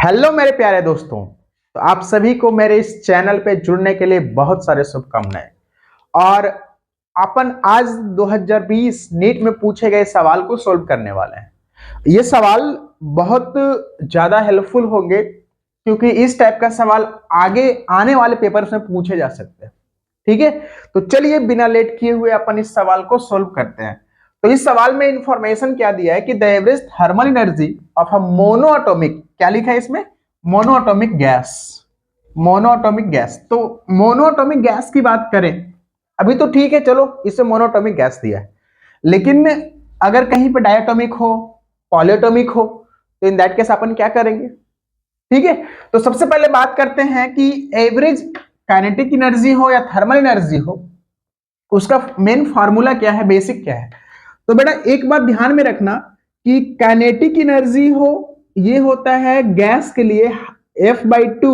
Hello मेरे प्यारे दोस्तों। तो आप सभी को मेरे इस चैनल पे जुड़ने के लिए बहुत सारे शुभकामनाएं। और अपन आज 2020 नीट में पूछे गए सवाल को सोल्व करने वाले हैं। ये सवाल बहुत ज्यादा हेल्पफुल होंगे क्योंकि इस टाइप का सवाल आगे आने वाले पेपर्स में पूछे जा सकते हैं। ठीक है, तो चलिए बिना लेट किए हुए अपन इस सवाल को सोल्व करते हैं। तो इस सवाल में इंफॉर्मेशन क्या दिया है कि the average thermal energy of a monoatomic, क्या लिखा है इसमें, मोनोएटॉमिक गैस। मोनोएटॉमिक गैस, तो मोनोएटॉमिक गैस की बात करें, अभी तो ठीक है, चलो इसे मोनोएटॉमिक गैस दिया है, लेकिन अगर कहीं पे डायटोमिक हो, पॉलीएटॉमिक हो, तो इन दैट केस अपन क्या करेंगे। ठीक है, तो सबसे पहले बात करते हैं कि एवरेज काइनेटिक एनर्जी हो या थर्मल एनर्जी हो, उसका मेन फार्मूला क्या है, बेसिक क्या है। तो बेटा एक बात ध्यान में रखना कि काइनेटिक एनर्जी हो, ये होता है गैस के लिए F/2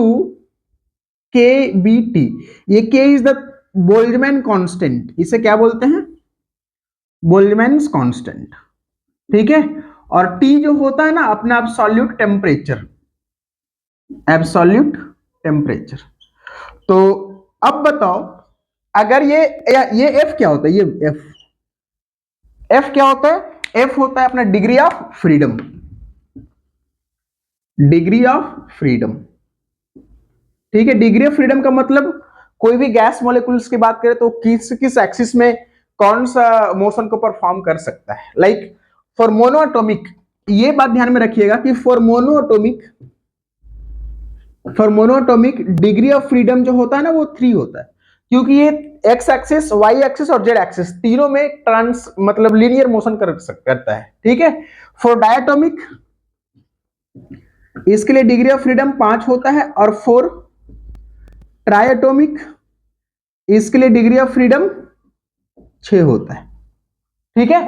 kBT। ये K is the Boltzmann constant, इसे क्या बोलते हैं, बोल्ट्जमैन कांस्टेंट। ठीक है, और T जो होता है ना अपना एब्सोल्यूट टेम्परेचर, एब्सोल्यूट टेम्परेचर। तो अब बताओ, अगर ये F क्या होता है, ये F क्या होता है, F होता है अपना degree of freedom, degree of freedom. ठीक है, डिग्री ऑफ फ्रीडम का मतलब कोई भी गैस मॉलिक्यूल्स की बात करें तो किस किस एक्सिस में कौन सा मोशन को परफॉर्म कर सकता है। लाइक फॉर मोनोएटॉमिक, ये बात ध्यान में रखिएगा कि for monoatomic degree of freedom जो होता है ना वो 3 होता है, क्योंकि ये एक्स एक्सिस, वाई एक्सिस और जेड एक्सिस तीनों में ट्रांस मतलब लीनियर मोशन करता है। ठीक है, फॉर डायटोमिक इसके लिए डिग्री ऑफ फ्रीडम 5 होता है, और फॉर ट्राइएटॉमिक इसके लिए डिग्री ऑफ फ्रीडम 6 होता है। ठीक है,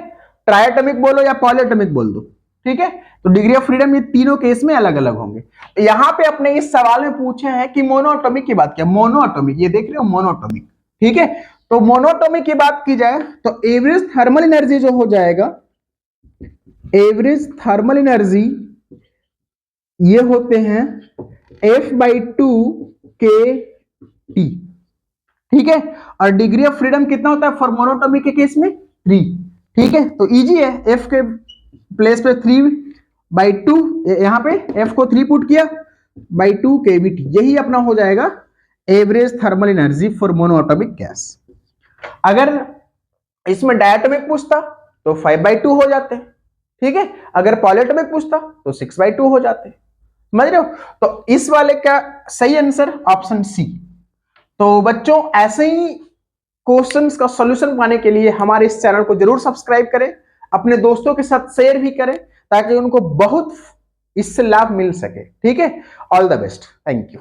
ट्राइएटॉमिक बोलो या पॉलीएटॉमिक बोल दो। ठीक है, तो डिग्री ऑफ फ्रीडम ये तीनों केस में अलग अलग होंगे। यहां पे अपने इस सवाल में पूछे हैं कि मोनोएटॉमिक की बात किया, मोनोएटॉमिक ये देख रहे हो मोनोएटॉमिक। ठीक है, तो मोनोएटॉमिक की बात की जाए तो एवरेज थर्मल एनर्जी जो हो जाएगा, एवरेज थर्मल एनर्जी ये होते हैं F/2 kT। ठीक है, और डिग्री ऑफ फ्रीडम कितना होता है फॉर मोनोटॉमिक के केस में 3। ठीक है, तो इजी है, F के प्लेस पे 3/2, यहां पे F को 3 पुट किया, by 2 kBT, यही अपना हो जाएगा average thermal energy for monoatomic gas. अगर इसमें डायटोमिक पूछता तो 5/2 हो जाते। ठीक है, अगर पॉलीएटॉमिक पूछता तो 6/2 हो जाते। समझ रहे हो, तो इस वाले का सही आंसर ऑप्शन सी। तो बच्चों ऐसे ही क्वेश्चंस का सॉल्यूशन पाने के लिए हमारे इस चैनल को जरूर सब्सक्राइब करें, अपने दोस्तों के साथ शेयर भी करें ताकि उनको बहुत इससे लाभ मिल सके। ठीक है, all the best, thank you.